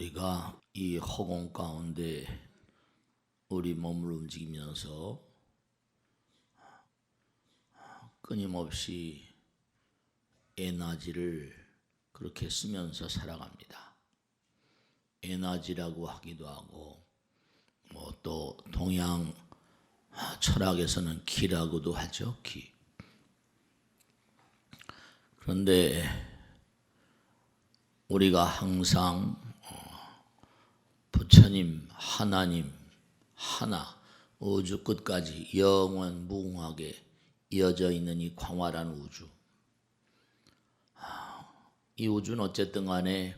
우리가 이 허공 가운데 우리 몸을 움직이면서 끊임없이 에너지를 그렇게 쓰면서 살아갑니다. 에너지라고 하기도 하고 또 동양 철학에서는 기라고도 하죠. 기. 그런데 우리가 항상 부처님, 하나님, 하나, 우주 끝까지 영원 무궁하게 이어져 있는 이 광활한 우주. 이 우주는 어쨌든 간에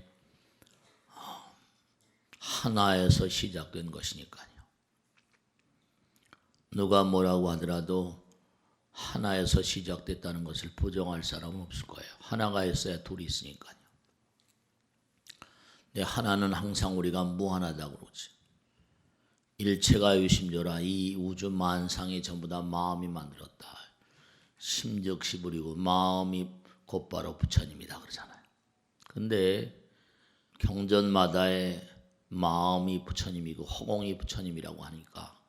하나에서 시작된 것이니까요. 누가 뭐라고 하더라도 하나에서 시작됐다는 것을 부정할 사람은 없을 거예요. 하나가 있어야 둘이 있으니까요. 근데 하나는 항상 우리가 무한하다고 그러지. 일체가 유심조라. 이 우주 만상이 전부 다 마음이 만들었다. 심적시불이고 마음이 곧바로 부처님이다 그러잖아요. 근데 경전마다의 마음이 부처님이고 허공이 부처님이라고 하니까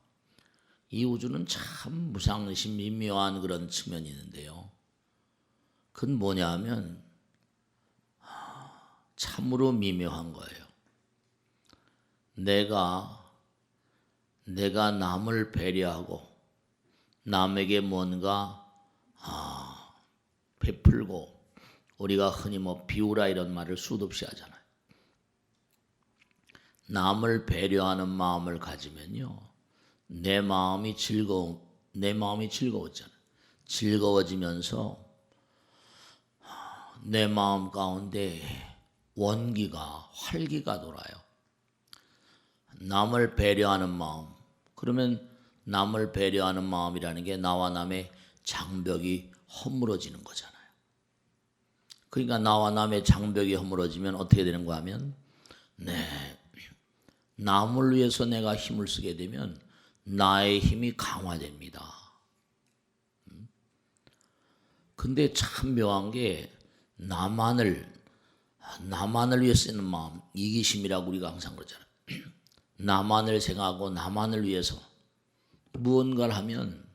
이 우주는 참 무상심 미묘한 그런 측면이 있는데요. 그건 뭐냐 하면 참으로 미묘한 거예요. 내가 남을 배려하고 남에게 뭔가 베풀고, 우리가 흔히 비우라 이런 말을 수도 없이 하잖아요. 남을 배려하는 마음을 가지면요, 내 마음이 즐거웠잖아요. 즐거워지면서 내 마음 가운데 원기가, 활기가 돌아요. 남을 배려하는 마음. 그러면 남을 배려하는 마음이라는 게 나와 남의 장벽이 허물어지는 거잖아요. 그러니까 나와 남의 장벽이 허물어지면 어떻게 되는 거 하면, 남을 위해서 내가 힘을 쓰게 되면 나의 힘이 강화됩니다. 근데 참 묘한 게 나만을 위해 쓰는 마음, 이기심이라고 우리가 항상 그러잖아요. 나만을 생각하고 나만을 위해서 무언가를 하면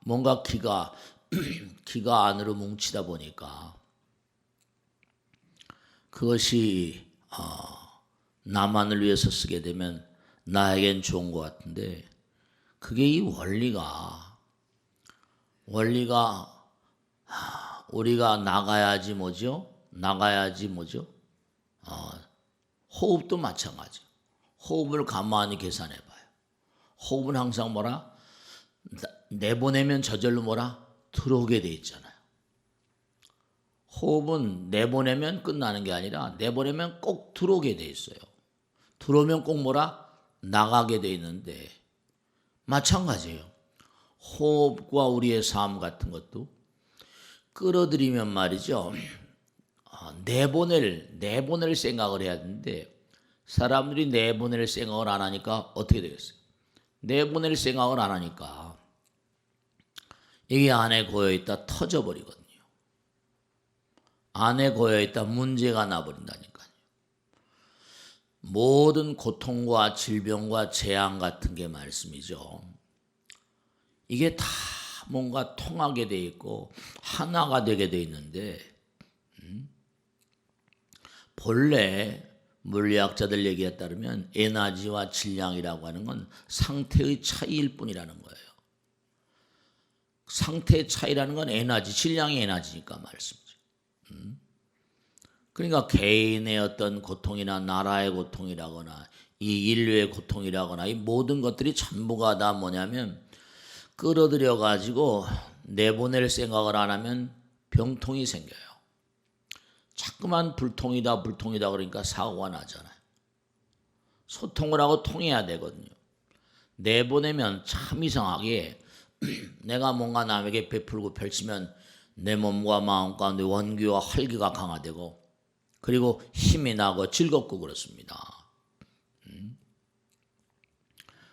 뭔가 기가 안으로 뭉치다 보니까 그것이 나만을 위해서 쓰게 되면 나에겐 좋은 것 같은데, 그게 이 원리가 우리가 나가야지 뭐죠? 호흡도 마찬가지. 호흡을 가만히 계산해 봐요. 호흡은 항상 내보내면 저절로 들어오게 돼 있잖아요. 호흡은 내보내면 끝나는 게 아니라 내보내면 꼭 들어오게 돼 있어요. 들어오면 꼭 나가게 돼 있는데, 마찬가지예요. 호흡과 우리의 삶 같은 것도 끌어들이면 말이죠, 내보낼 생각을 해야 되는데, 사람들이 내보낼 생각을 안 하니까 어떻게 되겠어요? 내보낼 생각을 안 하니까 이게 안에 고여있다 터져버리거든요. 안에 고여있다 문제가 나버린다니까요. 모든 고통과 질병과 재앙 같은 게 말씀이죠. 이게 다 뭔가 통하게 돼 있고 하나가 되게 돼 있는데, 본래 물리학자들 얘기에 따르면 에너지와 질량이라고 하는 건 상태의 차이일 뿐이라는 거예요. 상태의 차이라는 건 에너지, 질량이 에너지니까 말씀이죠. 그러니까 개인의 어떤 고통이나 나라의 고통이라거나 이 인류의 고통이라거나 이 모든 것들이 전부가 다 뭐냐면, 끌어들여 가지고 내보낼 생각을 안 하면 병통이 생겨요. 자꾸만 불통이다 그러니까 사고가 나잖아요. 소통을 하고 통해야 되거든요. 내보내면 참 이상하게 내가 뭔가 남에게 베풀고 펼치면 내 몸과 마음 가운데 원기와 활기가 강화되고, 그리고 힘이 나고 즐겁고 그렇습니다.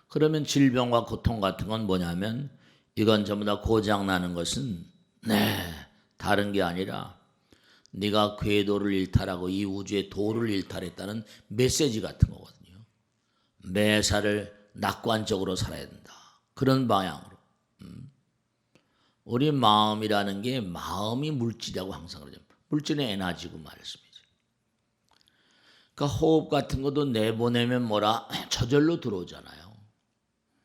그러면 질병과 고통 같은 건 뭐냐면, 이건 전부 다 고장나는 것은 다른 게 아니라 네가 궤도를 일탈하고 이 우주의 도를 일탈했다는 메시지 같은 거거든요. 매사를 낙관적으로 살아야 된다. 그런 방향으로. 우리 마음이라는 게 마음이 물질이라고 항상 그러죠. 물질은 에너지고 말씀이죠. 그러니까 호흡 같은 것도 내보내면 뭐라 저절로 들어오잖아요.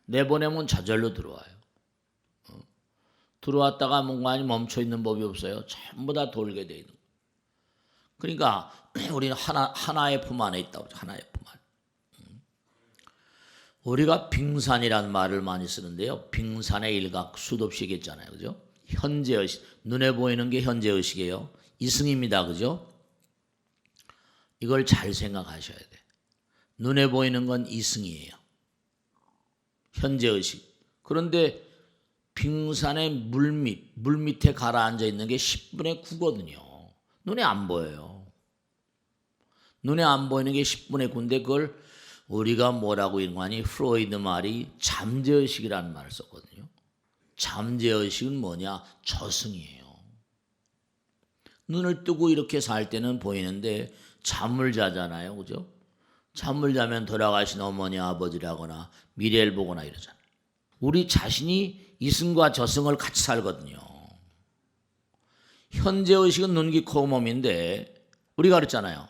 내보내면 저절로 들어와요. 들어왔다가 뭔가 멈춰있는 법이 없어요. 전부 다 돌게 돼 있는 거예요. 그러니까 우리는 하나의 품 안에 있다고 하죠. 하나의 품 안에. 우리가 빙산이라는 말을 많이 쓰는데요. 빙산의 일각 수도 없이 얘기했잖아요. 그죠? 현재의식. 눈에 보이는 게 현재의식이에요. 이승입니다. 그죠? 이걸 잘 생각하셔야 돼. 눈에 보이는 건 이승이에요. 현재의식. 그런데 빙산의 물 밑에 가라앉아 있는 게 10분의 9거든요. 눈에 안 보여요. 눈에 안 보이는 게 10분의 9인데 그걸 우리가 뭐라고 읽으니 프로이드 말이 잠재의식이라는 말을 썼거든요. 잠재의식은 뭐냐? 저승이에요. 눈을 뜨고 이렇게 살 때는 보이는데 잠을 자잖아요. 그죠? 잠을 자면 돌아가신 어머니 아버지라거나 미래를 보거나 이러잖아요. 우리 자신이 이승과 저승을 같이 살거든요. 현재의식은 눈, 귀, 코, 몸인데 우리가 그랬잖아요.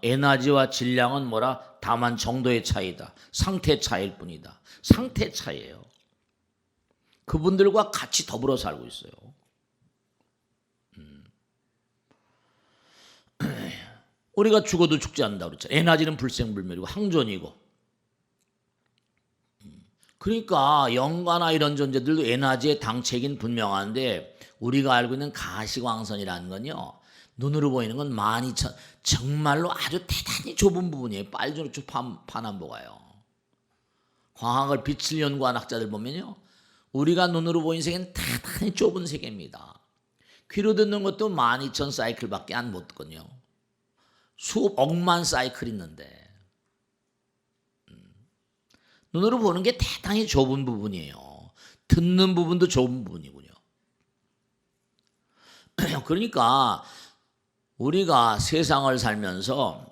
에너지와 질량은 뭐라? 다만 정도의 차이다. 상태 차이일 뿐이다. 상태 차이예요. 그분들과 같이 더불어 살고 있어요. 우리가 죽어도 죽지 않는다고 그랬잖아요. 에너지는 불생불멸이고 항존이고. 그러니까 영가나 이런 존재들도 에너지의 당체긴 분명한데 우리가 알고 있는 가시광선이라는 건요. 눈으로 보이는 건 12,000 정말로 아주 대단히 좁은 부분이에요. 빨주노초 파남보가요. 광학을 빛을 연구한 학자들 보면요. 우리가 눈으로 보이는 세계는 대단히 좁은 세계입니다. 귀로 듣는 것도 12,000 사이클밖에 안 못 듣거든요. 수억 억만 사이클 있는데 눈으로 보는 게 대단히 좁은 부분이에요. 듣는 부분도 좁은 부분이군요. 그러니까 우리가 세상을 살면서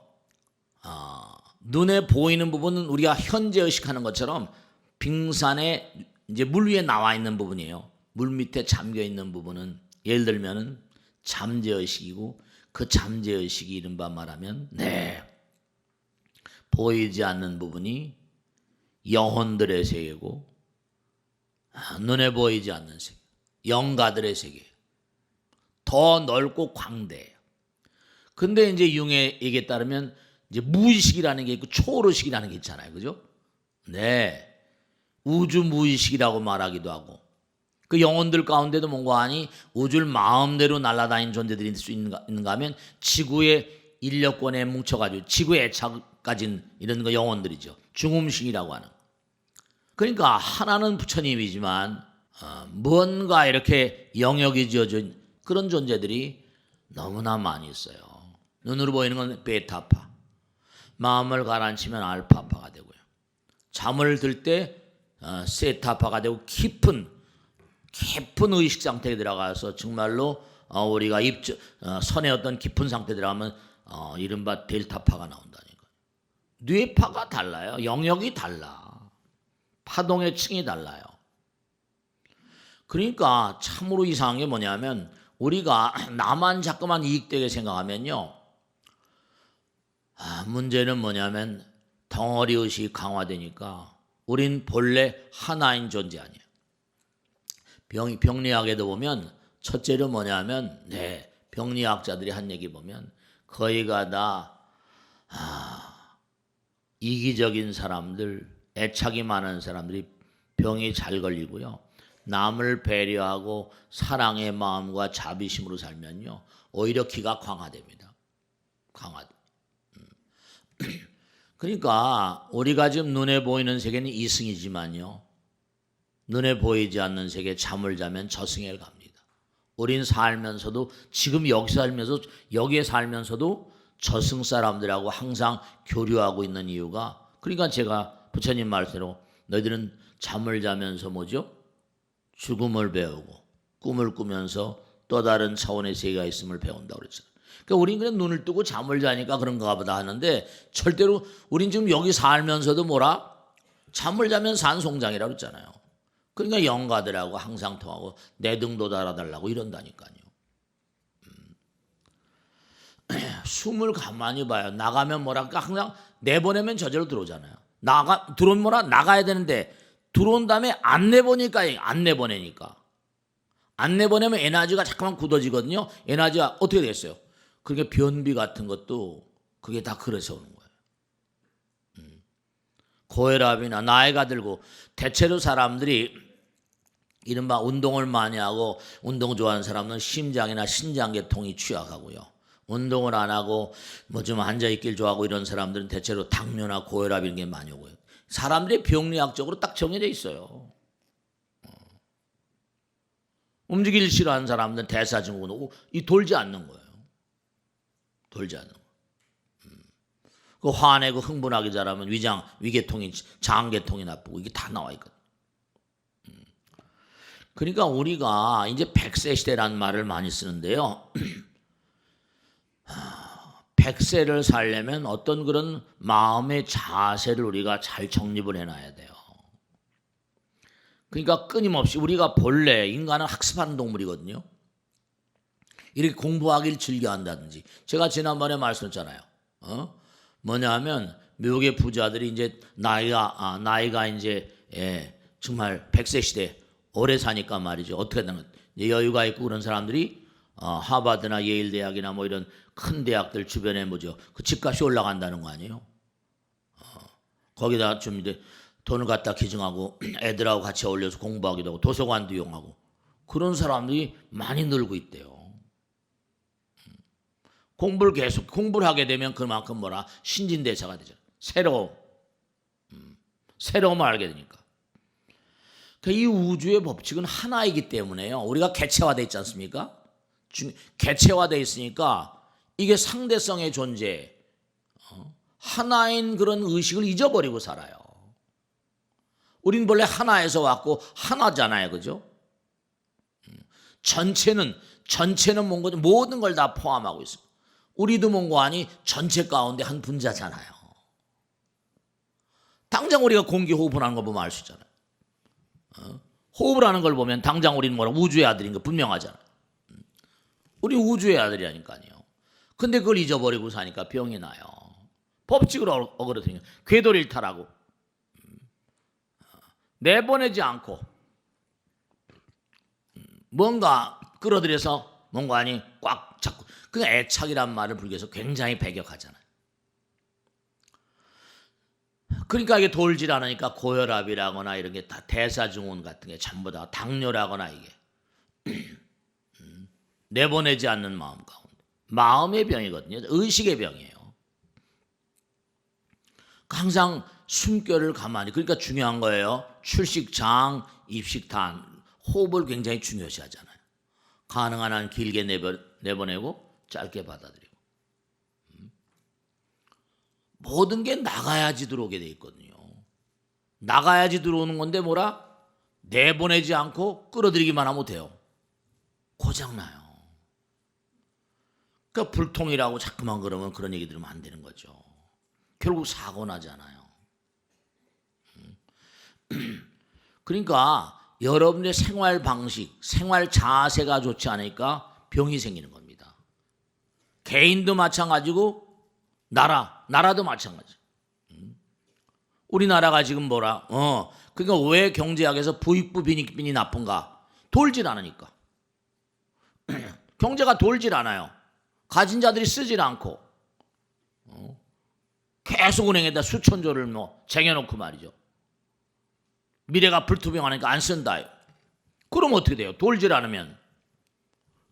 눈에 보이는 부분은 우리가 현재 의식하는 것처럼 빙산에 이제 물 위에 나와 있는 부분이에요. 물 밑에 잠겨 있는 부분은 예를 들면은 잠재 의식이고 그 잠재 의식이 이른바 말하면 보이지 않는 부분이 영혼들의 세계고 눈에 보이지 않는 세계, 영가들의 세계. 더 넓고 광대해요. 근데 이제 융의 얘기에 따르면 이제 무의식이라는 게 있고 초월의식이라는 게 있잖아요. 그죠? 우주 무의식이라고 말하기도 하고 그 영혼들 가운데도 뭔가 하니 우주를 마음대로 날아다니는 존재들이 있을 수 있는가 하면 지구의 인력권에 뭉쳐가지고 지구의 애착 가진 이런 거 영혼들이죠. 중음식이라고 하는. 그러니까 하나는 부처님이지만 뭔가 이렇게 영역이 지어진 그런 존재들이 너무나 많이 있어요. 눈으로 보이는 건 베타파, 마음을 가라앉히면 알파파가 되고요. 잠을 들 때 세타파가 되고 깊은 의식 상태에 들어가서 정말로 우리가 선의 어떤 깊은 상태에 들어가면 이른바 델타파가 나온다니까. 뇌파가 달라요. 영역이 달라. 파동의 층이 달라요. 그러니까 참으로 이상한 게 뭐냐면 우리가 나만 자꾸만 이익되게 생각하면요. 문제는 뭐냐면 덩어리 의식이 강화되니까 우린 본래 하나인 존재 아니에요. 병리학에도 보면 첫째로 뭐냐면 병리학자들이 한 얘기 보면 거의가 다 이기적인 사람들, 애착이 많은 사람들이 병이 잘 걸리고요. 남을 배려하고 사랑의 마음과 자비심으로 살면요. 오히려 기가 강화됩니다. 그러니까 우리가 지금 눈에 보이는 세계는 이승이지만요. 눈에 보이지 않는 세계 잠을 자면 저승에 갑니다. 우린 살면서도 지금 여기에 살면서도 저승 사람들하고 항상 교류하고 있는 이유가 그러니까 제가 부처님 말씀대로 너희들은 잠을 자면서 뭐죠? 죽음을 배우고 꿈을 꾸면서 또 다른 차원의 세계가 있음을 배운다고 그랬잖아요. 그러니까 우린 그냥 눈을 뜨고 잠을 자니까 그런가 보다 하는데 절대로 우린 지금 여기 살면서도 뭐라 잠을 자면 산송장이라고 그랬잖아요. 그러니까 영가들하고 항상 통하고 내 등도 달아달라고 이런다니까요. 숨을 가만히 봐요. 나가면 뭐랄까 항상 내보내면 저절로 들어오잖아요. 들어오면 뭐라 나가야 되는데 들어온 다음에 안 내보내니까 안 내보내면 에너지가 잠깐만 굳어지거든요. 에너지가 어떻게 됐어요? 그게 변비 같은 것도 그게 다 그래서 오는 거예요. 고혈압이나 나이가 들고 대체로 사람들이 이른바 운동을 많이 하고 운동 좋아하는 사람은 심장이나 신장계통이 취약하고요. 운동을 안 하고 뭐 좀 앉아있길 좋아하고 이런 사람들은 대체로 당뇨나 고혈압 이런 게 많이 오고요. 사람들이 병리학적으로 딱 정해져 있어요. 움직이기 싫어하는 사람들은 대사증후군 이 돌지 않는 거예요. 돌지 않는 거예요. 그 화내고 흥분하기 잘하면 위계통이 장계통이 나쁘고 이게 다 나와 있거든. 그러니까 우리가 이제 100세 시대라는 말을 많이 쓰는데요. 100세를 살려면 어떤 그런 마음의 자세를 우리가 잘 정립을 해놔야 돼요. 그러니까 끊임없이 우리가 본래 인간은 학습하는 동물이거든요. 이렇게 공부하기를 즐겨한다든지 제가 지난번에 말씀했잖아요. 뭐냐면 미국의 부자들이 이제 나이가 이제 정말 100세 시대 오래 사니까 말이죠. 어떻게 되는 여유가 있고 그런 사람들이 하버드나 예일 대학이나 뭐 이런 큰 대학들 주변에 뭐죠. 그 집값이 올라간다는 거 아니에요. 거기다 좀 이제 돈을 갖다 기증하고 애들하고 같이 어울려서 공부하기도 하고 도서관도 이용하고 그런 사람들이 많이 늘고 있대요. 공부를 하게 되면 그만큼 뭐라 신진대사가 되죠. 새로움을 알게 되니까. 이 우주의 법칙은 하나이기 때문에요. 우리가 개체화되어 있지 않습니까? 개체화되어 있으니까 이게 상대성의 존재, 하나인 그런 의식을 잊어버리고 살아요. 우린 본래 하나에서 왔고 하나잖아요. 그죠? 전체는 뭔가 모든 걸 다 포함하고 있어요. 우리도 뭔가 아니 전체 가운데 한 분자잖아요. 당장 우리가 공기 호흡을 하는 거 보면 알 수 있잖아요. 호흡을 하는 걸 보면 당장 우리는 뭐라 우주의 아들인 거 분명하잖아요. 우리 우주의 아들이라니까요. 근데 그걸 잊어버리고 사니까 병이 나요. 법칙을 어그러뜨리니까 궤도일탈하고 내보내지 않고 뭔가 끌어들여서 뭔가 아니 꽉 잡고 그 애착이란 말을 불교에서 굉장히 배격하잖아요. 그러니까 이게 돌질 않으니까 고혈압이라거나 이런 게 다 대사증후군 같은 게 전부 다 당뇨라거나 이게 내보내지 않는 마음 가운데 마음의 병이거든요. 의식의 병이에요. 항상 숨결을 가만히 그러니까 중요한 거예요. 출식장, 입식탄 호흡을 굉장히 중요시 하잖아요. 가능한 한 길게 내보내고 짧게 받아들이고 모든 게 나가야지 들어오게 돼 있거든요. 나가야지 들어오는 건데 뭐라? 내보내지 않고 끌어들이기만 하면 돼요. 고장나요. 그러니까 불통이라고 자꾸만 그러면 그런 얘기 들으면 안 되는 거죠. 결국 사고 나잖아요. 그러니까 여러분의 생활 방식, 생활 자세가 좋지 않으니까 병이 생기는 겁니다. 개인도 마찬가지고 나라도 마찬가지. 우리나라가 지금 뭐라? 그러니까 왜 경제학에서 부익부 빈익빈이 나쁜가? 돌질 않으니까. 경제가 돌질 않아요. 가진 자들이 쓰질 않고 계속 은행에다 수천조를 뭐 쟁여놓고 말이죠. 미래가 불투명하니까 안 쓴다요. 그럼 어떻게 돼요? 돌질 않으면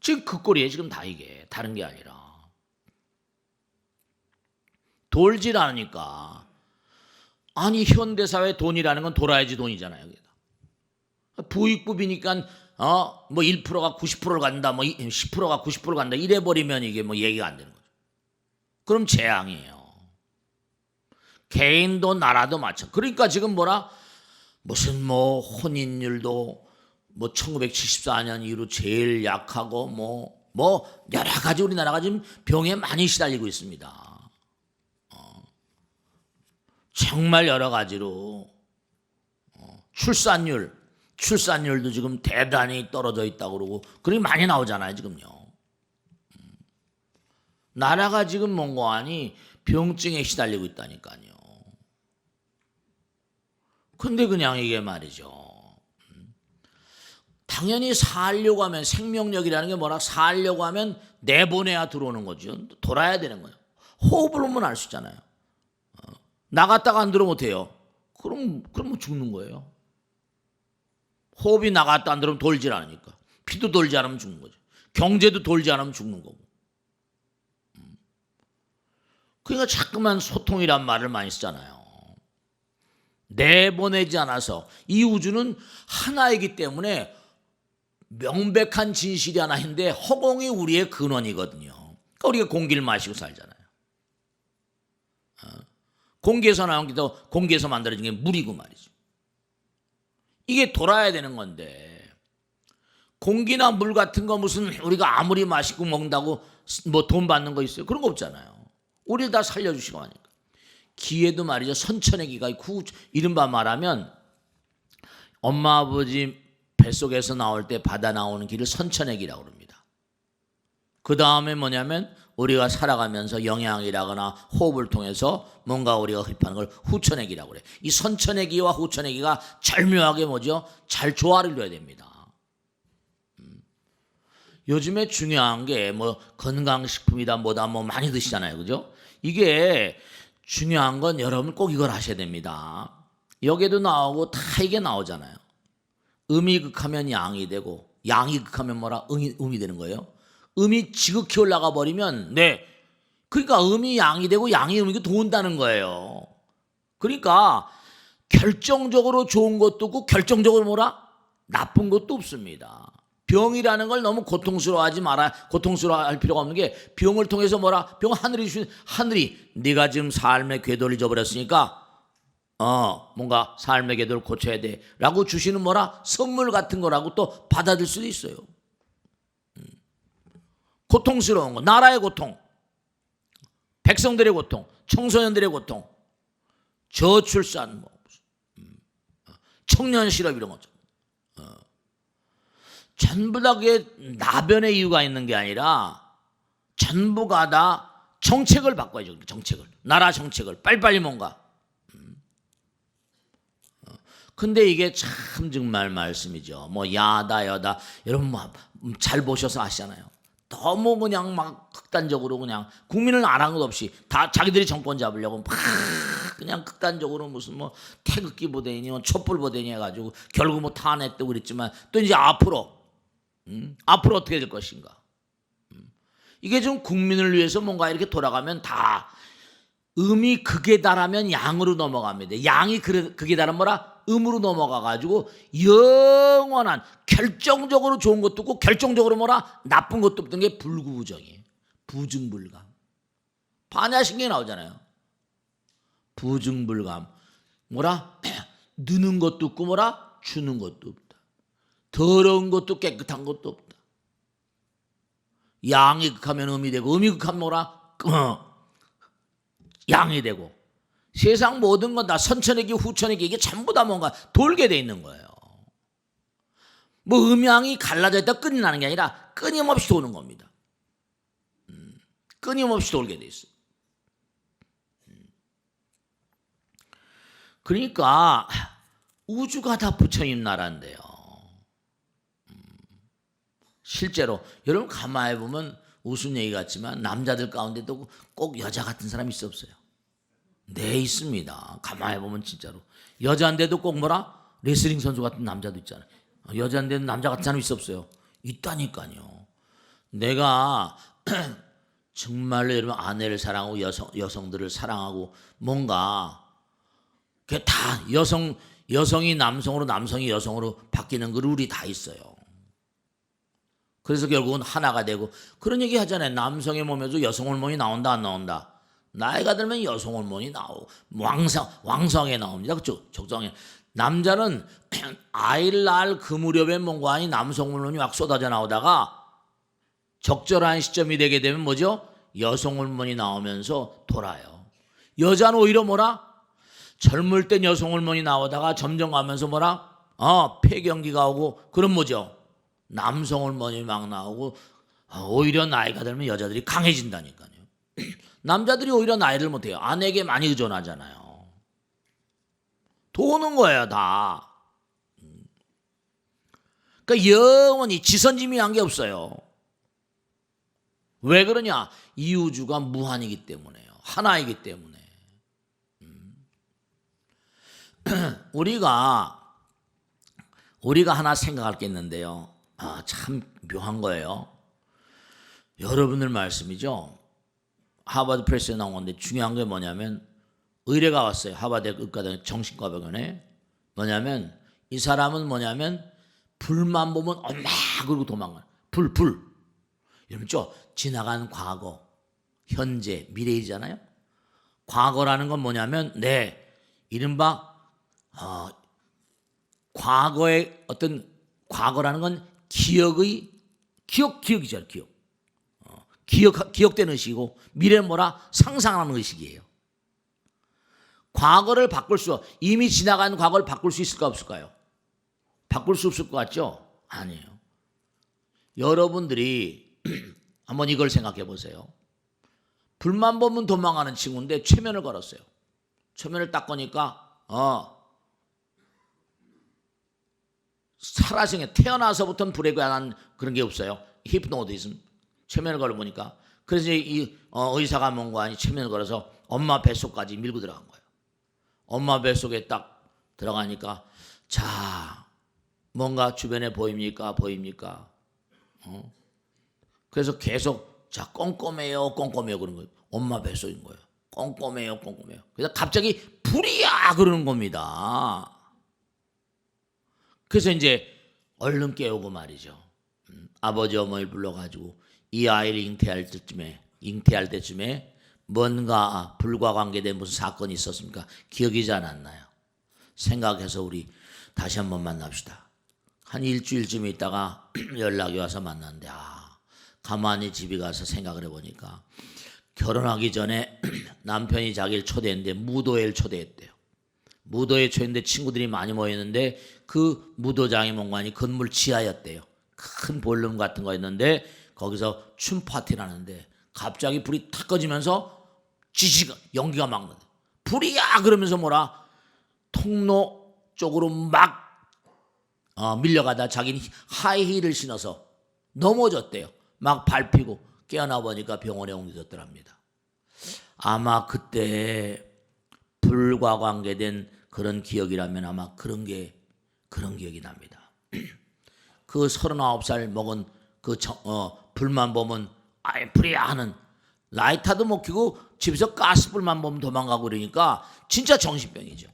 지금 그 꼴이에요. 지금 다 이게 다른 게 아니라 돌질 않으니까 아니 현대사회 돈이라는 건 돌아야지 돈이잖아요. 부익부비니까 뭐 1%가 90%를 간다, 뭐 10%가 90%를 간다 이래 버리면 이게 뭐 얘기가 안 되는 거죠. 그럼 재앙이에요. 개인도 나라도 마찬가지. 그러니까 지금 뭐라 무슨 뭐 혼인율도 뭐 1974년 이후로 제일 약하고 뭐 여러 가지 우리나라가 지금 병에 많이 시달리고 있습니다. 정말 여러 가지로 출산율도 지금 대단히 떨어져 있다고 그러고 그렇게 많이 나오잖아요 지금요. 나라가 지금 뭔가 하니 병증에 시달리고 있다니까요. 근데 그냥 이게 말이죠. 당연히 살려고 하면 생명력이라는 게 뭐라 살려고 하면 내보내야 들어오는 거죠. 돌아야 되는 거예요. 호흡을 하면 알 수 있잖아요. 나갔다가 안 들어 못해요. 그럼 죽는 거예요. 호흡이 나갔다 안 들어오면 돌질 않으니까. 피도 돌지 않으면 죽는 거죠. 경제도 돌지 않으면 죽는 거고. 그러니까 자꾸만 소통이란 말을 많이 쓰잖아요. 내보내지 않아서 이 우주는 하나이기 때문에 명백한 진실이 하나인데 허공이 우리의 근원이거든요. 그러니까 우리가 공기를 마시고 살잖아요. 공기에서 나온 게 더 공기에서 만들어진 게 물이고 말이죠. 이게 돌아야 되는 건데 공기나 물 같은 거 무슨 우리가 아무리 마시고 먹는다고 뭐 돈 받는 거 있어요? 그런 거 없잖아요. 우리를 다 살려주시고 하니까. 기에도 말이죠. 선천의 기가 있고 이른바 말하면 엄마 아버지 뱃속에서 나올 때 받아 나오는 기를 선천의 기라고 합니다. 그 다음에 뭐냐면 우리가 살아가면서 영양이라거나 호흡을 통해서 뭔가 우리가 흡입하는 걸 후천의 기라고 그래요. 이 선천의 기와 후천의 기가 절묘하게 뭐죠? 잘 조화를 이뤄야 됩니다. 요즘에 중요한 게 뭐 건강식품이다 뭐다 뭐 많이 드시잖아요. 그죠? 이게 중요한 건 여러분 꼭 이걸 하셔야 됩니다. 여기에도 나오고 다 이게 나오잖아요. 음이 극하면 양이 되고 양이 극하면 뭐라? 음이 되는 거예요. 음이 지극히 올라가 버리면 그러니까 음이 양이 되고 양이 음이 돈다는 거예요. 그러니까 결정적으로 좋은 것도 없고 결정적으로 뭐라? 나쁜 것도 없습니다. 병이라는 걸 너무 고통스러워할 필요가 없는 게 병을 통해서 뭐라? 병 하늘이 네가 지금 삶의 궤도를 잊어버렸으니까 뭔가 삶의 궤도를 고쳐야 돼 라고 주시는 뭐라? 선물 같은 거라고 또 받아들일 수도 있어요. 고통스러운 거, 나라의 고통, 백성들의 고통, 청소년들의 고통, 저출산, 청년 실업 이런 거죠. 전부 다 그게 나변의 이유가 있는 게 아니라 전부가 다 정책을 바꿔야죠. 정책을. 나라 정책을. 빨리빨리 뭔가. 근데 이게 참 정말 말씀이죠. 뭐 야다 여다 여러분 뭐 잘 보셔서 아시잖아요. 너무 그냥 막 극단적으로 그냥 국민을 안 한 것 없이 다 자기들이 정권 잡으려고 막 그냥 극단적으로 무슨 뭐 태극기 보대니 뭐 촛불 보대니 해가지고 결국 뭐 탄핵도 그랬지만 또 이제 앞으로 어떻게 될 것인가. 이게 좀 국민을 위해서 뭔가 이렇게 돌아가면 다 음이 극에 달하면 양으로 넘어갑니다. 양이 극에 달하면 뭐라? 음으로 넘어가가지고 영원한 결정적으로 좋은 것도 없고 결정적으로 뭐라? 나쁜 것도 없던 게 불구부정이에요. 부증불감. 반야신경이 나오잖아요. 부증불감. 뭐라? 느는 것도 없고 뭐라? 주는 것도 없다. 더러운 것도 깨끗한 것도 없다. 양이 극하면 음이 되고 음이 극하면 뭐라? 양이 되고 세상 모든 건 다 선천의 기 후천의 기 이게 전부 다 뭔가 돌게 돼 있는 거예요. 뭐 음양이 갈라져 있다 끝이 나는 게 아니라 끊임없이 도는 겁니다. 끊임없이 돌게 돼 있어요. 그러니까 우주가 다 부처님 나라인데요. 실제로 여러분 가만히 보면 우스운 얘기 같지만 남자들 가운데도 꼭 여자 같은 사람이 있어 없어요? 네, 있습니다. 가만히 보면 진짜로 여자인데도 꼭 뭐라? 레슬링 선수 같은 남자도 있잖아요. 여자인데도 남자 같은 사람이 있어 없어요? 있다니까요. 내가 정말로 여러분 아내를 사랑하고 여성들을 사랑하고 뭔가 그게 다 여성이 남성으로 남성이 여성으로 바뀌는 그 룰이 다 있어요. 그래서 결국은 하나가 되고 그런 얘기 하잖아요. 남성의 몸에도 여성 호르몬이 나온다 안 나온다. 나이가 들면 여성 호르몬이 나오고 왕성하게 나옵니다. 그렇죠? 적정해. 남자는 아이를 낳을 그 무렵에 뭔가 아니 남성 호르몬이 막 쏟아져 나오다가 적절한 시점이 되게 되면 뭐죠? 여성 호르몬이 나오면서 돌아요. 여자는 오히려 뭐라? 젊을 땐 여성 호르몬이 나오다가 점점 가면서 뭐라? 폐경기가 오고 그럼 뭐죠? 남성 호르몬이 막 나오고 오히려 나이가 들면 여자들이 강해진다니까요. 남자들이 오히려 나이를 못해요. 아내에게 많이 의존하잖아요. 도는 거예요 다. 그러니까 영원히 지선지미한 게 없어요. 왜 그러냐? 이 우주가 무한이기 때문에요. 하나이기 때문에. 우리가 하나 생각할 게 있는데요. 참 묘한 거예요. 여러분들 말씀이죠. 하버드 프레스에 나온 건데 중요한 게 뭐냐면 의뢰가 왔어요. 하버드 의과대 정신과 병원에. 뭐냐면 이 사람은 뭐냐면 불만 보면 엄마 그러고 도망가요. 불. 여러분 지나간 과거, 현재, 미래이잖아요. 과거라는 건 뭐냐면 이른바 과거의 어떤 과거라는 건 기억이죠. 기억되는 의식이고 미래는 뭐라? 상상하는 의식이에요. 과거를 바꿀 이미 지나간 과거를 바꿀 수 있을까 없을까요? 바꿀 수 없을 것 같죠? 아니에요. 여러분들이 한번 이걸 생각해 보세요. 불만 보면 도망가는 친구인데 최면을 걸었어요. 최면을 딱 거니까 살아생에 태어나서부터는 불에 관한 그런 게 없어요. 히프노디즘 최면을 걸어보니까 그래서 이 의사가 뭔가 아니 최면을 걸어서 엄마 뱃속까지 밀고 들어간 거예요. 엄마 뱃속에 딱 들어가니까 자 뭔가 주변에 보입니까? 그래서 계속 자 꼼꼼해요 그런 거예요. 엄마 뱃속인 거예요. 꼼꼼해요. 그래서 갑자기 불이야 그러는 겁니다. 그래서 이제 얼른 깨우고 말이죠. 아버지 어머니를 불러가지고 이 아이를 잉태할 때쯤에 뭔가 불과 관계된 무슨 사건이 있었습니까? 기억이 잘 안 나요. 생각해서 우리 다시 한번 만납시다. 한 일주일쯤 있다가 연락이 와서 만났는데 가만히 집에 가서 생각을 해보니까 결혼하기 전에 남편이 자기를 초대했는데 무도회를 초대했대요. 무도회에 초대했는데 친구들이 많이 모였는데 그 무도장이 뭔가니 건물 지하였대요. 큰 볼룸 같은 거였는데 거기서 춤 파티를 하는데 갑자기 불이 탁 꺼지면서 지지가 연기가 막 나요. 불이야 그러면서 뭐라 통로 쪽으로 막 밀려가다 자기는 하이힐을 신어서 넘어졌대요. 막 밟히고 깨어나 보니까 병원에 옮겨졌더랍니다. 아마 그때 불과 관계된 그런 기억이라면 아마 그런 기억이 납니다. 그 39살 먹은 불만 보면 불이야 하는 라이터도 못 켜고 집에서 가스불만 보면 도망가고 그러니까 진짜 정신병이죠.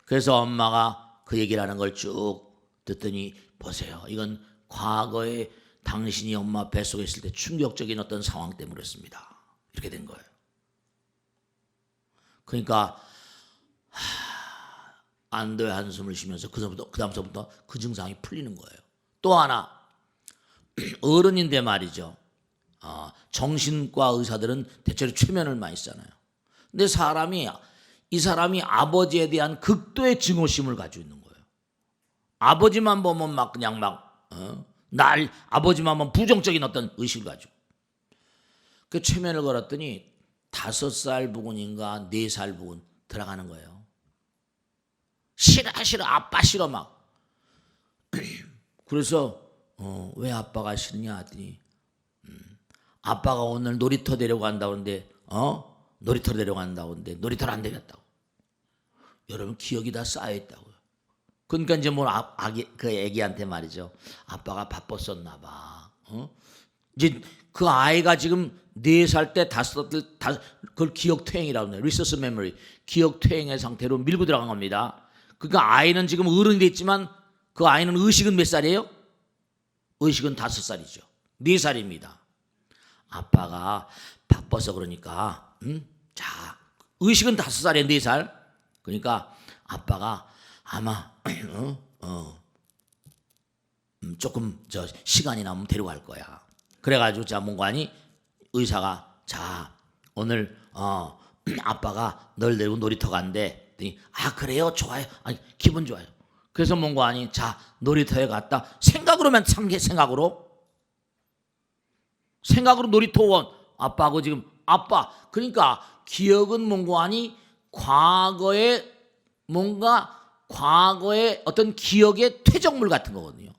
그래서 엄마가 그 얘기를 하는 걸 쭉 듣더니 보세요. 이건 과거에 당신이 엄마 뱃속에 있을 때 충격적인 어떤 상황 때문에 그렇습니다. 이렇게 된 거예요. 그러니까 안도의 한숨을 쉬면서 그다음부터 그 증상이 풀리는 거예요. 또 하나 어른인데 말이죠. 정신과 의사들은 대체로 최면을 많이 쓰잖아요. 근데 이 사람이 아버지에 대한 극도의 증오심을 가지고 있는 거예요. 아버지만 보면 막 그냥 아버지만 보면 부정적인 어떤 의식을 가지고. 그 최면을 걸었더니 5살 부근인가 4살 부근 들어가는 거예요. 싫어 아빠 싫어 막. 그래서 왜 아빠가 싫냐 했더니 아빠가 오늘 놀이터 데려간다고 하는데 놀이터 데려간다고 하는데 놀이터를 안 데렸다고. 여러분 기억이 다 쌓여있다고요. 그러니까 이제 그 애기한테 말이죠. 아빠가 바빴었나 봐. 이제 그 아이가 지금 4살 때 5살 때 그걸 기억퇴행이라고 해요. 리서스 메모리. 기억퇴행의 상태로 밀고 들어간 겁니다. 그러니까 아이는 지금 어른이 됐지만 그 아이는 의식은 몇 살이에요? 의식은 5살이죠. 4살입니다. 아빠가 바빠서 그러니까 자 의식은 5살에 4살. 그러니까 아빠가 아마 조금 시간이 나면 데려갈 거야. 그래가지고 자 문관이 의사가 자 오늘 아빠가 널 데리고 놀이터 간대. 아 그래요? 좋아요. 아니 기분 좋아요. 그래서 문관이 자 놀이터에 갔다. 생각으로만 생각으로 놀이터 온 아빠하고 지금 아빠 그러니까 기억은 문관이 과거의 어떤 기억의 퇴적물 같은 거거든요.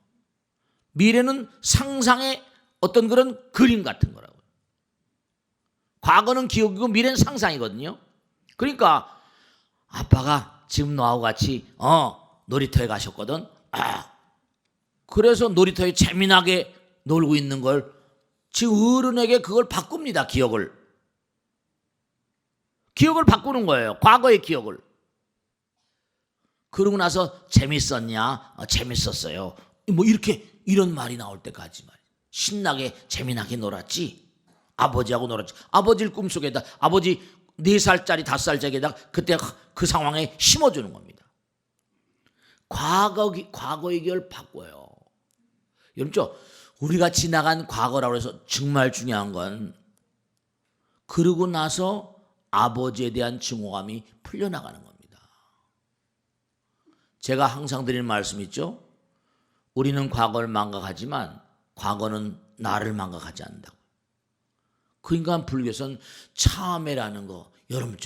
미래는 상상의 어떤 그런 그림 같은 거라고요. 과거는 기억이고 미래는 상상이거든요. 그러니까 아빠가 지금 너하고 같이 놀이터에 가셨거든. 그래서 놀이터에 재미나게 놀고 있는 걸 지금 어른에게 그걸 바꿉니다. 기억을 바꾸는 거예요. 과거의 기억을. 그러고 나서 재밌었냐? 재밌었어요. 뭐 이런 말이 나올 때까지 말이야. 신나게 재미나게 놀았지. 아버지하고 놀았지. 아버지를 꿈속에다 아버지 4살짜리 5살짜리에다 그때 그 상황에 심어주는 겁니다. 과거의 기억을 바꿔요. 여러분 우리가 지나간 과거라고 해서 정말 중요한 건 그러고 나서 아버지에 대한 증오감이 풀려나가는 겁니다. 제가 항상 드리는 말씀 있죠. 우리는 과거를 망각하지만 과거는 나를 망각하지 않는다고. 그러니까 불교에서는 참회라는 거 여러분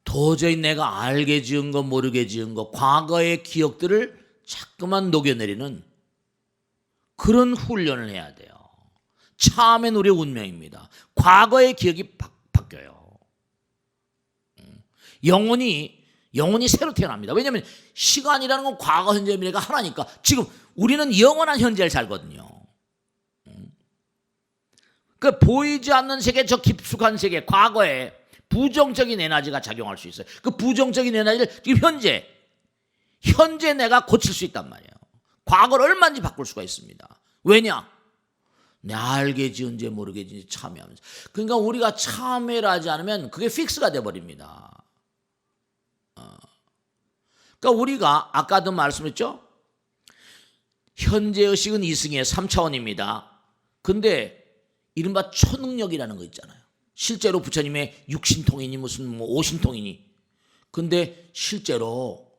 도저히 내가 알게 지은 거 모르게 지은 거 과거의 기억들을 자꾸만 녹여내리는 그런 훈련을 해야 돼요. 참회는 우리의 운명입니다. 과거의 기억이 바뀌어요. 영혼이 새로 태어납니다. 왜냐하면 시간이라는 건 과거, 현재, 미래가 하나니까 지금 우리는 영원한 현재를 살거든요. 그 보이지 않는 세계, 저 깊숙한 세계, 과거에 부정적인 에너지가 작용할 수 있어요. 그 부정적인 에너지를 지금 현재 내가 고칠 수 있단 말이에요. 과거를 얼마든지 바꿀 수가 있습니다. 왜냐? 내가 알게 지은지 모르게 지은지 참회하면서. 그러니까 우리가 참회를 하지 않으면 그게 픽스가 돼버립니다. 그러니까 우리가 아까도 말씀했죠? 현재의식은 이승의 3차원입니다. 근데 이른바 초능력이라는 거 있잖아요. 실제로 부처님의 육신통이니 무슨 뭐 오신통이니. 근데 실제로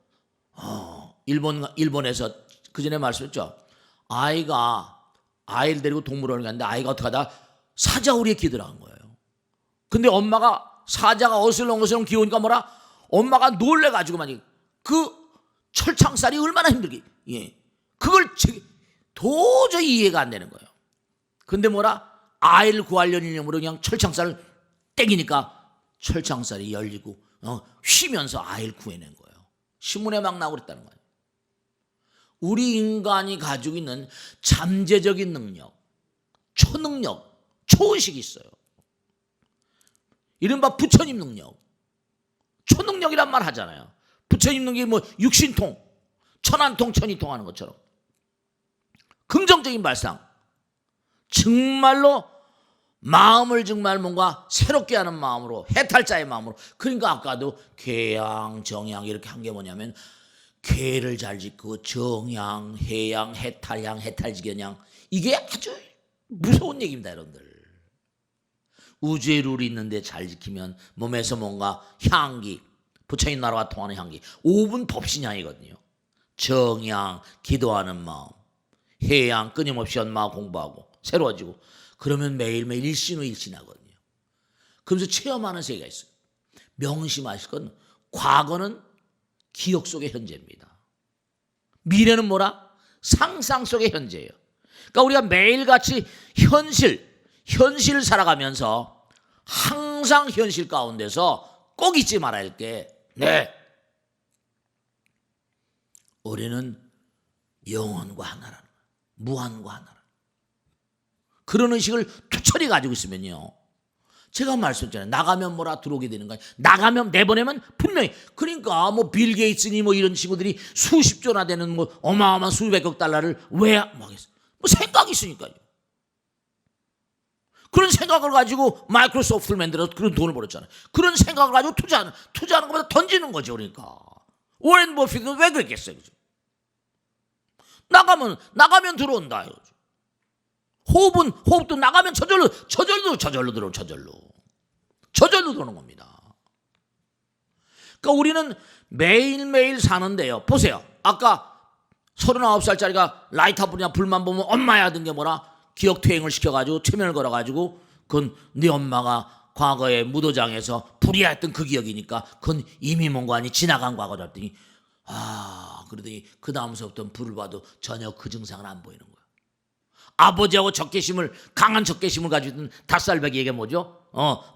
일본에서 그 전에 말씀했죠. 아이를 데리고 동물원에 갔는데 아이가 어떻게 하다 사자우리에 기들어간 거예요. 근데 엄마가 사자가 어슬렁어슬렁 기어오니까 뭐라? 엄마가 놀래가지고 그 철창살이 얼마나 힘들게 그걸 도저히 이해가 안 되는 거예요. 근데 뭐라? 아이를 구하려는 이념으로 그냥 철창살을 땡기니까 철창살이 열리고 휘면서 아이를 구해낸 거예요. 신문에 막 나오고 그랬다는 거예요. 우리 인간이 가지고 있는 잠재적인 능력, 초능력, 초의식이 있어요. 이른바 부처님 능력. 초능력이란 말 하잖아요. 부처님 능력이 뭐 육신통, 천안통, 천이통 하는 것처럼. 긍정적인 발상. 정말로 마음을 정말 뭔가 새롭게 하는 마음으로, 해탈자의 마음으로. 그러니까 아까도 궤양, 정양 이렇게 한 게 뭐냐면 궤를 잘 짓고 정양, 해양, 해탈양, 해탈지견양. 이게 아주 무서운 얘기입니다, 여러분들. 우주의 룰이 있는데 잘 지키면 몸에서 뭔가 향기, 부처님 나라와 통하는 향기, 5분 법신향이거든요. 정양, 기도하는 마음, 해양, 끊임없이 연마 공부하고 새로워지고, 그러면 매일매일 일신후일신하거든요. 그러면서 체험하는 세계가 있어요. 명심하실 건 과거는 기억 속의 현재입니다. 미래는 뭐라? 상상 속의 현재예요. 그러니까 우리가 매일같이 현실 살아가면서 항상 현실 가운데서 꼭 잊지 말아야 할 게 우리는 영원과 하나라는 거예요. 무한과 하나라는 거예요. 그런 의식을 투철히 가지고 있으면요, 제가 말씀드렸잖아요. 나가면 뭐라 들어오게 되는 거예요. 나가면 내보내면 분명히. 그러니까 뭐 빌 게이츠니 뭐 이런 친구들이 수십조나 되는 뭐 어마어마한 수백억 달러를 왜 하겠어? 뭐 생각이 있으니까요. 그런 생각을 가지고 마이크로소프트를 만들어서 그런 돈을 벌었잖아요. 그런 생각을 가지고 투자하는 것보다 던지는 거죠. 그러니까 워렌 버핏은 왜 그랬겠어요? 그죠? 나가면 들어온다. 그죠? 호흡도 나가면 저절로 들어오는 겁니다. 그러니까 우리는 매일매일 사는데요. 보세요. 아까 39살짜리가 라이터 불이나 불만 보면 엄마야 하던 게 뭐라? 기억퇴행을 시켜가지고 최면을 걸어가지고 그건 네 엄마가 과거에 무도장에서 불이했던 그 기억이니까 그건 이미 뭔가니 지나간 과거다 했더니 그러더니 그 다음서부터는 불을 봐도 전혀 그 증상은 안 보이는 거야. 아버지하고 강한 적개심을 가지고 있던 5살배기에게 뭐죠?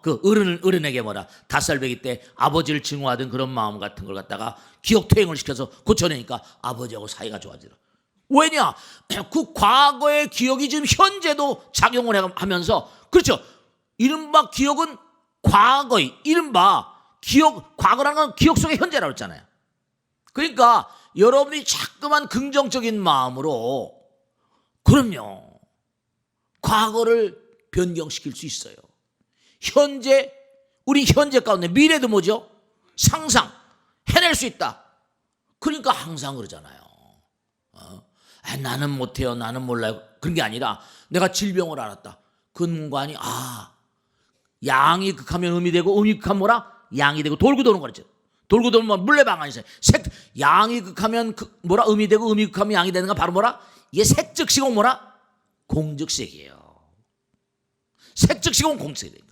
그 어른에게 뭐라? 5살배기 때 아버지를 증오하던 그런 마음 같은 걸 갖다가 기억퇴행을 시켜서 고쳐내니까 아버지하고 사이가 좋아지더라. 왜냐? 그 과거의 기억이 지금 현재도 작용을 하면서, 그렇죠? 이른바 기억은 과거라는 건 기억 속의 현재라고 했잖아요. 그러니까 여러분이 자꾸만 긍정적인 마음으로, 그럼요, 과거를 변경시킬 수 있어요. 우리 현재 가운데 미래도 뭐죠? 상상, 해낼 수 있다. 그러니까 항상 그러잖아요. 나는 못해요, 나는 몰라요. 그런 게 아니라 내가 질병을 알았다. 근무관이 양이 극하면 음이 되고 음이 극하면 뭐라? 양이 되고 돌고 도는 거죠. 돌고 돌면 물레방아니 있어요. 양이 극하면 음이 되고 음이 극하면 양이 되는 건 바로 뭐라? 이게 색즉시공 뭐라? 공즉색이에요. 색즉시공 공즉색이에요.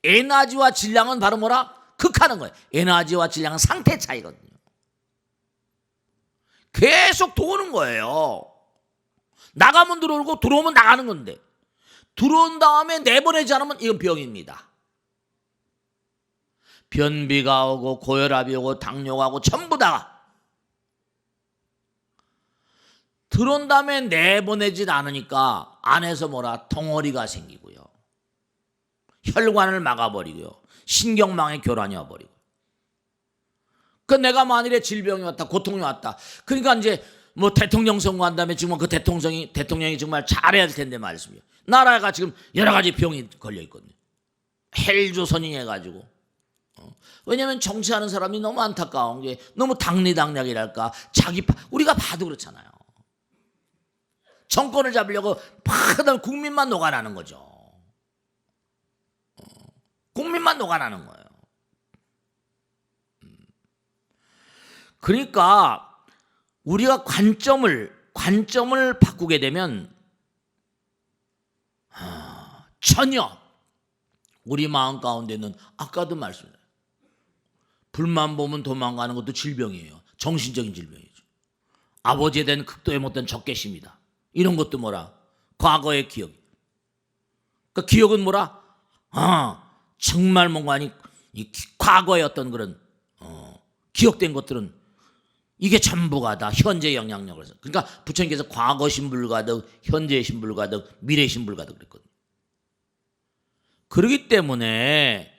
에너지와 질량은 바로 뭐라? 극하는 거예요. 에너지와 질량은 상태 차이거든요. 계속 도는 거예요. 나가면 들어오고 들어오면 나가는 건데, 들어온 다음에 내보내지 않으면 이건 병입니다. 변비가 오고 고혈압이 오고 당뇨가 오고 전부 다 들어온 다음에 내보내지 않으니까 안에서 뭐라? 덩어리가 생기고요, 혈관을 막아버리고요, 신경망에 교란이 와버리고. 내가 만일에 질병이 왔다, 고통이 왔다, 그러니까 이제 뭐 대통령 선거한 다음에 지금 그 대통령이 정말 잘해야 될 텐데 말씀이요. 나라가 지금 여러 가지 병이 걸려 있거든요. 헬조선이 해가지고. 왜냐하면 정치하는 사람이 너무 안타까운 게 너무 당리당략이랄까, 우리가 봐도 그렇잖아요. 정권을 잡으려고 그다음 국민만 녹아나는 거죠. 국민만 녹아나는 거예요. 그러니까 우리가 관점을 바꾸게 되면 전혀 우리 마음 가운데는, 아까도 말씀드렸어요, 불만 보면 도망가는 것도 질병이에요. 정신적인 질병이죠. 아버지에 대한 극도에 못된 적개심이다. 이런 것도 뭐라? 과거의 기억. 그 기억은 뭐라? 정말 뭔가 아니, 과거의 어떤 그런 기억된 것들은 이게 전부가 다 현재 영향력을 해서. 그러니까 부처님께서 과거 신불가득, 현재 신불가득, 미래 신불가득 그랬거든요. 그렇기 때문에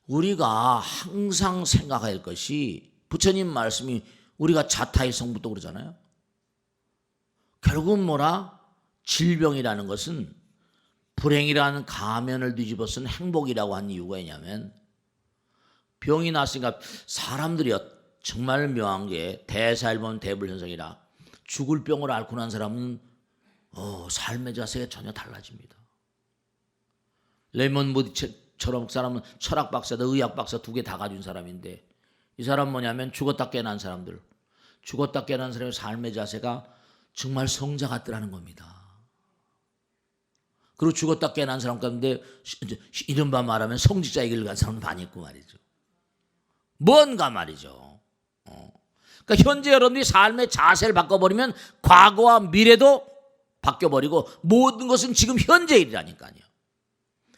우리가 항상 생각해야 할 것이, 부처님 말씀이 우리가 자타의 성부도 그러잖아요. 결국은 뭐라? 질병이라는 것은 불행이라는 가면을 뒤집어 쓴 행복이라고 한 이유가 있냐면, 병이 났으니까 사람들이요, 정말 묘한 게 대사일본 대불현성이라 죽을 병을 앓고 난 사람은 삶의 자세가 전혀 달라집니다. 레몬 무디처럼 사람은 철학 박사도 의학 박사 2개 다 가진 사람인데, 이 사람 뭐냐면 죽었다 깨난 사람들, 죽었다 깨난 사람의 삶의 자세가 정말 성자 같더라는 겁니다. 그리고 죽었다 깨난 사람 가운데 이른바 말하면 성직자의 길을 간 사람은 많이 있고 말이죠. 뭔가 말이죠. 그러니까 현재 여러분들이 삶의 자세를 바꿔버리면 과거와 미래도 바뀌어버리고 모든 것은 지금 현재 일이라니까요.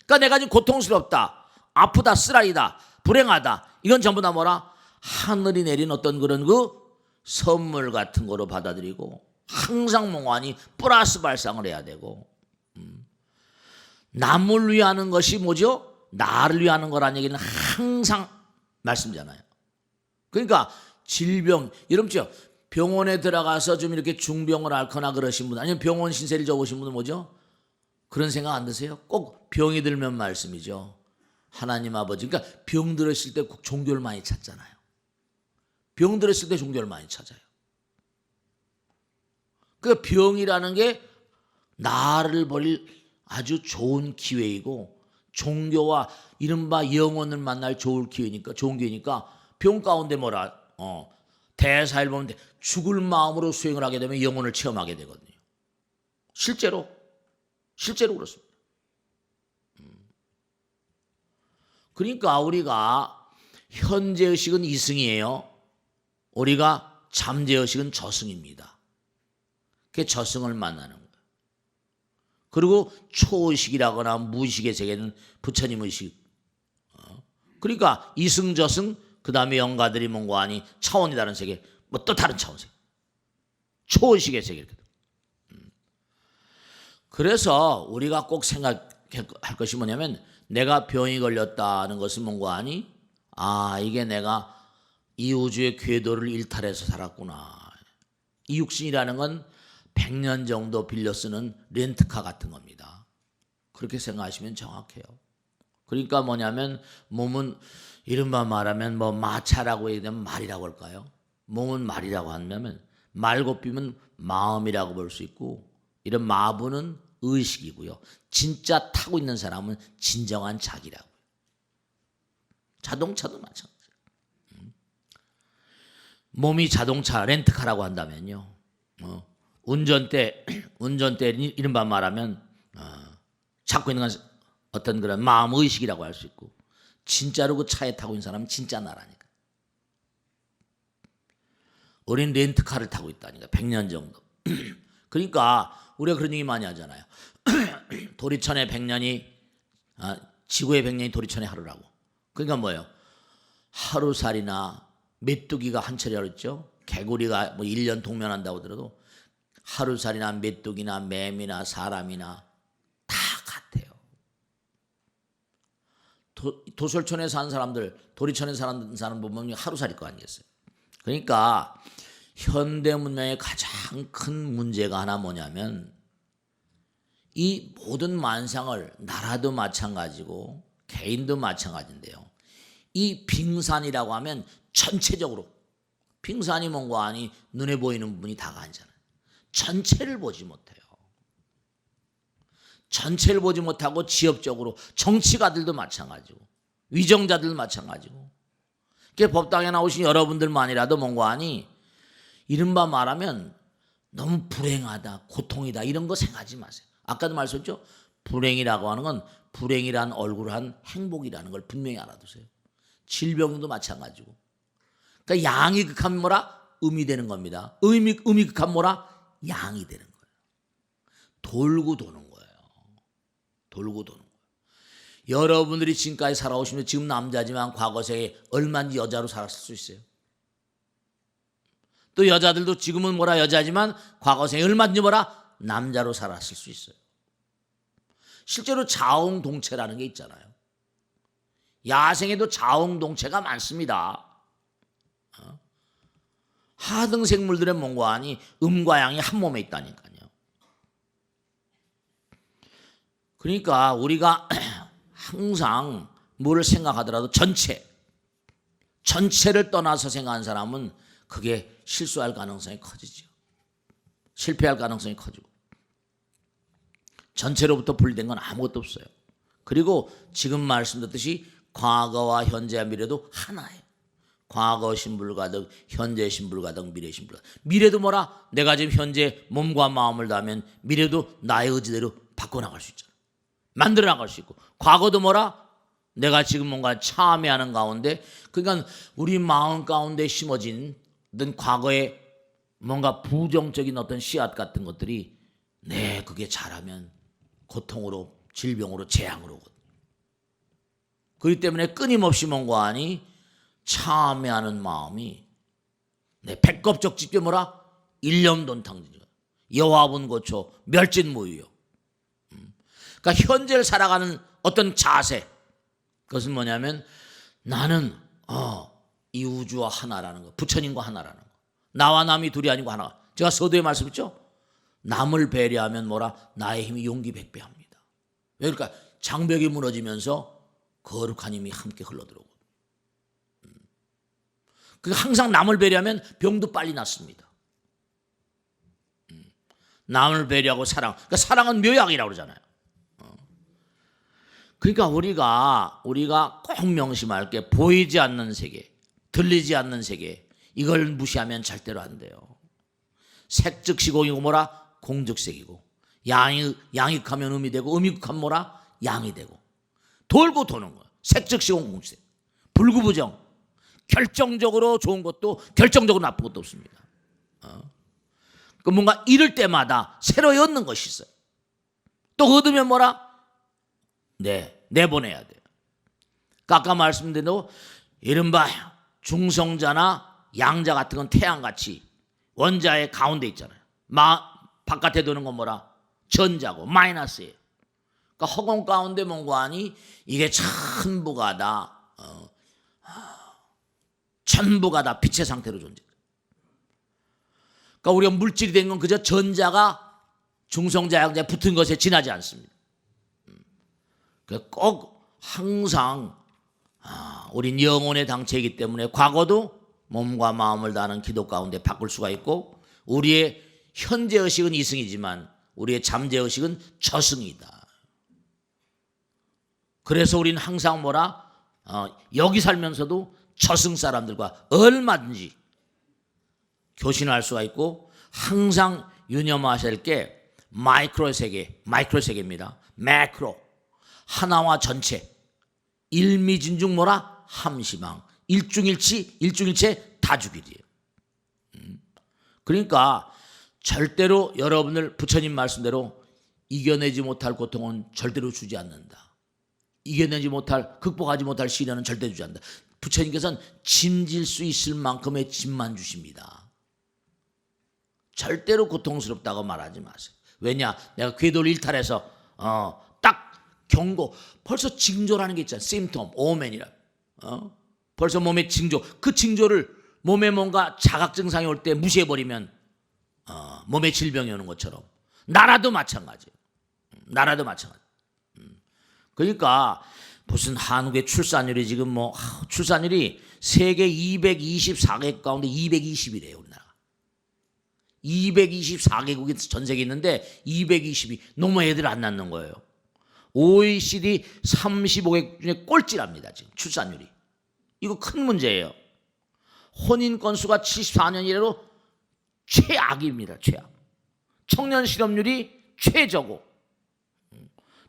그러니까 내가 지금 고통스럽다, 아프다, 쓰라리다, 불행하다, 이건 전부 다 뭐라? 하늘이 내린 어떤 그런 그 선물 같은 거로 받아들이고, 항상 몽환이 플러스 발상을 해야 되고, 남을 위하는 것이 뭐죠? 나를 위하는 거라는 얘기는 항상 말씀이잖아요. 그러니까 질병, 여러분죠, 병원에 들어가서 좀 이렇게 중병을 앓거나 그러신 분, 아니면 병원 신세를 적으신 분은 뭐죠? 그런 생각 안 드세요? 꼭 병이 들면 말씀이죠. 하나님 아버지, 그러니까 병 들었을 때 꼭 종교를 많이 찾잖아요. 병 들었을 때 종교를 많이 찾아요. 그 병이라는 게 나를 버릴 아주 좋은 기회이고, 종교와 이른바 영혼을 만날 좋은 기회니까, 좋은 기회니까 병 가운데 뭐라 대사를 보면 죽을 마음으로 수행을 하게 되면 영혼을 체험하게 되거든요. 실제로 그렇습니다. 그러니까 우리가 현재의식은 이승이에요. 우리가 잠재의식은 저승입니다. 그게 저승을 만나는 거예요. 그리고 초의식이라거나 무의식의 세계는 부처님 의식. 그러니까 이승 저승, 그 다음에 영가들이 뭔가 하니 차원이 다른 세계, 뭐 또 다른 차원 세계, 초의식의 세계. 그래서 우리가 꼭 생각할 것이 뭐냐면, 내가 병이 걸렸다는 것은 뭔가 하니, 이게 내가 이 우주의 궤도를 일탈해서 살았구나. 이 육신이라는 건 100년 정도 빌려 쓰는 렌트카 같은 겁니다. 그렇게 생각하시면 정확해요. 그러니까 뭐냐면, 몸은 이른바 말하면 뭐 마차라고 얘기하면 말이라고 할까요? 몸은 말이라고 하면 말고삐면 마음이라고 볼 수 있고, 이런 마부는 의식이고요. 진짜 타고 있는 사람은 진정한 자기라고요. 자동차도 마찬가지예요. 몸이 자동차 렌트카라고 한다면요, 운전대 이른바 말하면 찾고 있는 건 어떤 그런 마음 의식이라고 할 수 있고, 진짜로 그 차에 타고 있는 사람은 진짜 나라니까. 우린 렌트카를 타고 있다니까, 100년 정도. 그러니까 우리가 그런 얘기 많이 하잖아요. 도리천의 100년이 지구의 100년이 도리천의 하루라고. 그러니까 뭐예요? 하루살이나 메뚜기가 한철이라고 그랬죠. 개구리가 뭐 1년 동면한다고 하더라도 하루살이나 메뚜기나 뱀이나 사람이나 다 같아요. 도솔촌에 사는 사람들, 도리천에 사는 사람 보면 하루살일 거 아니겠어요. 그러니까 현대 문명의 가장 큰 문제가 하나 뭐냐면, 이 모든 만상을, 나라도 마찬가지고 개인도 마찬가지인데요, 이 빙산이라고 하면 전체적으로, 빙산이 뭔가 아니 눈에 보이는 부분이 다가 아니잖아요. 전체를 보지 못해요. 전체를 보지 못하고 지엽적으로, 정치가들도 마찬가지고 위정자들도 마찬가지고, 법당에 나오신 여러분들만이라도 뭔가 아니 이른바 말하면 너무 불행하다, 고통이다, 이런 거 생각하지 마세요. 아까도 말씀했죠. 불행이라고 하는 건 불행이란 얼굴을 한 행복이라는 걸 분명히 알아두세요. 질병도 마찬가지고. 그러니까 양이 극하면 뭐라? 음이 되는 겁니다. 음이 극하면 뭐라? 양이 되는 거예요. 돌고 도는 거예요. 돌고 도는 거예요. 여러분들이 지금까지 살아오시면, 지금 남자지만 과거 생에 얼마나 여자로 살았을 수 있어요. 또 여자들도 지금은 뭐라 여자지만 과거 생에 얼마든지 뭐라 남자로 살았을 수 있어요. 실제로 자웅동체라는 게 있잖아요. 야생에도 자웅동체가 많습니다. 하등생물들의 뭔가 아니 음과 양이 한 몸에 있다니까요. 그러니까 우리가 항상 뭐를 생각하더라도 전체를 떠나서 생각하는 사람은 그게 실수할 가능성이 커지죠. 실패할 가능성이 커지고, 전체로부터 분리된 건 아무것도 없어요. 그리고 지금 말씀드렸듯이 과거와 현재와 미래도 하나예요. 과거 신불가득, 현재 신불가득, 미래 신불가득. 미래도 뭐라? 내가 지금 현재 몸과 마음을 다하면 미래도 나의 의지대로 바꿔나갈 수 있잖아. 만들어 나갈 수 있고, 과거도 뭐라? 내가 지금 뭔가 참여하는 가운데, 그러니까 우리 마음 가운데 심어진 과거에 뭔가 부정적인 어떤 씨앗 같은 것들이 그게 자라면 고통으로, 질병으로, 재앙으로 오거든요. 그렇기 때문에 끊임없이 뭔가 하니 참회하는 마음이 백겁적 집게 뭐라? 일념돈탕지죠. 여화분 고초 멸진무유요. 그러니까 현재를 살아가는 어떤 자세, 그것은 뭐냐면 나는 이 우주와 하나라는 거, 부처님과 하나라는 거, 나와 남이 둘이 아니고 하나. 제가 서두에 말씀했죠. 남을 배려하면 뭐라? 나의 힘이 용기 100배 합니다. 그러니까 장벽이 무너지면서 거룩한 힘이 함께 흘러들어오고. 항상 남을 배려하면 병도 빨리 낫습니다. 남을 배려하고 사랑. 그러니까 사랑은 묘약이라고 그러잖아요. 그러니까 우리가 꼭 명심할 게 보이지 않는 세계, 들리지 않는 세계, 이걸 무시하면 절대로 안 돼요. 색즉 시공이고 뭐라? 공즉색이고. 양익하면 음이 되고 음익하면 뭐라? 양이 되고. 돌고 도는 거예요. 색즉 시공 공색. 불구부정. 결정적으로 좋은 것도 결정적으로 나쁜 것도 없습니다. 그 뭔가 잃을 때마다 새로 얻는 것이 있어요. 또 얻으면 뭐라? 내보내야 돼요. 아까 말씀드린 대로 이른바 중성자나 양자 같은 건 태양같이 원자의 가운데 있잖아요. 바깥에 도는 건 뭐라? 전자고 마이너스예요. 그러니까 허공 가운데 뭔가하니 이게 전부가 다 전부가 다 빛의 상태로 존재해요. 그러니까 우리가 물질이 된 건 그저 전자가 중성자 양자에 붙은 것에 지나지 않습니다. 꼭 항상 우린 영혼의 당체이기 때문에 과거도 몸과 마음을 다하는 기도 가운데 바꿀 수가 있고, 우리의 현재 의식은 이승이지만 우리의 잠재 의식은 저승이다. 그래서 우리는 항상 뭐라? 여기 살면서도 저승 사람들과 얼마든지 교신할 수가 있고, 항상 유념하실 게 마이크로 세계입니다. 매크로, 하나와 전체, 일미진중 뭐라? 함시방, 일중일체 다주길이에요. 그러니까 절대로 여러분들 부처님 말씀대로 이겨내지 못할 고통은 절대로 주지 않는다. 이겨내지 못할, 극복하지 못할 시련은 절대 주지 않는다. 부처님께서는 짐질 수 있을 만큼의 짐만 주십니다. 절대로 고통스럽다고 말하지 마세요. 왜냐? 내가 궤도를 일탈해서 딱 경고, 벌써 징조라는 게 있잖아요. 심톰, 오멘이라. 벌써 몸의 징조, 그 징조를 몸에 뭔가 자각 증상이 올 때 무시해버리면 몸에 질병이 오는 것처럼 나라도 마찬가지예요. 나라도 마찬가지. 그러니까 무슨 한국의 출산율이 지금 출산율이 세계 224개국 가운데 220이래요. 우리나라 224개국이 전 세계에 있는데 220이 너무 애들 안 낳는 거예요. OECD 35개국 중에 꼴찌랍니다. 지금 출산율이. 이거 큰 문제예요. 혼인 건수가 74년 이래로 최악입니다. 최악. 청년 실업률이 최저고.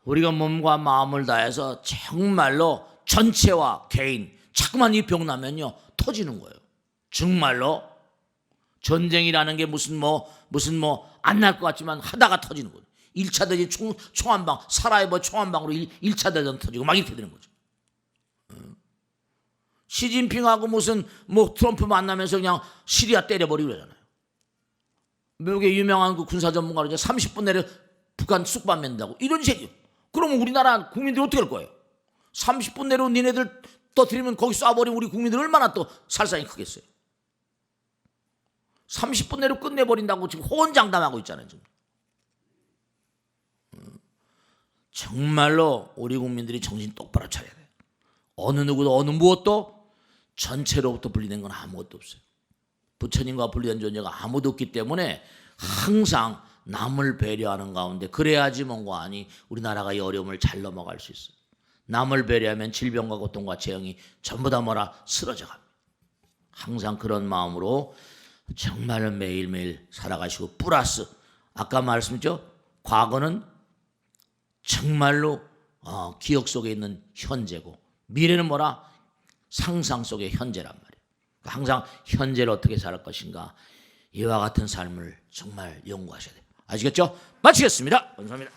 우리가 몸과 마음을 다해서 정말로 전체와 개인, 자꾸만 이 병 나면요 터지는 거예요. 정말로 전쟁이라는 게 무슨 안 날 것 같지만 하다가 터지는 거예요. 1차 대전 총한방, 사라이버 총한방으로 1차 대전 터지고 막 이렇게 되는 거죠. 시진핑하고 트럼프 만나면서 그냥 시리아 때려버리고 그러잖아요. 미국의 유명한 그 군사 전문가로 30분 내려 북한 쑥밥 맨다고 이런 식이요. 그러면 우리나라 국민들이 어떻게 할 거예요? 30분 내로 니네들 떠들이면 거기 쏴버리면 우리 국민들 얼마나 또 살상이 크겠어요. 30분 내로 끝내버린다고 지금 호언장담하고 있잖아요. 지금. 정말로 우리 국민들이 정신 똑바로 차려야 돼요. 어느 누구도 어느 무엇도 전체로부터 분리된 건 아무것도 없어요. 부처님과 분리된 존재가 아무도 없기 때문에 항상 남을 배려하는 가운데 그래야지 뭔가 아니 우리나라가 이 어려움을 잘 넘어갈 수 있어요. 남을 배려하면 질병과 고통과 재앙이 전부 다 쓰러져 갑니다. 항상 그런 마음으로 정말 매일매일 살아가시고, 플러스 아까 말씀드렸죠. 과거는 정말로 기억 속에 있는 현재고, 미래는 상상 속의 현재란 말이에요. 항상 현재를 어떻게 살 것인가, 이와 같은 삶을 정말 연구하셔야 돼요. 아시겠죠? 마치겠습니다. 감사합니다.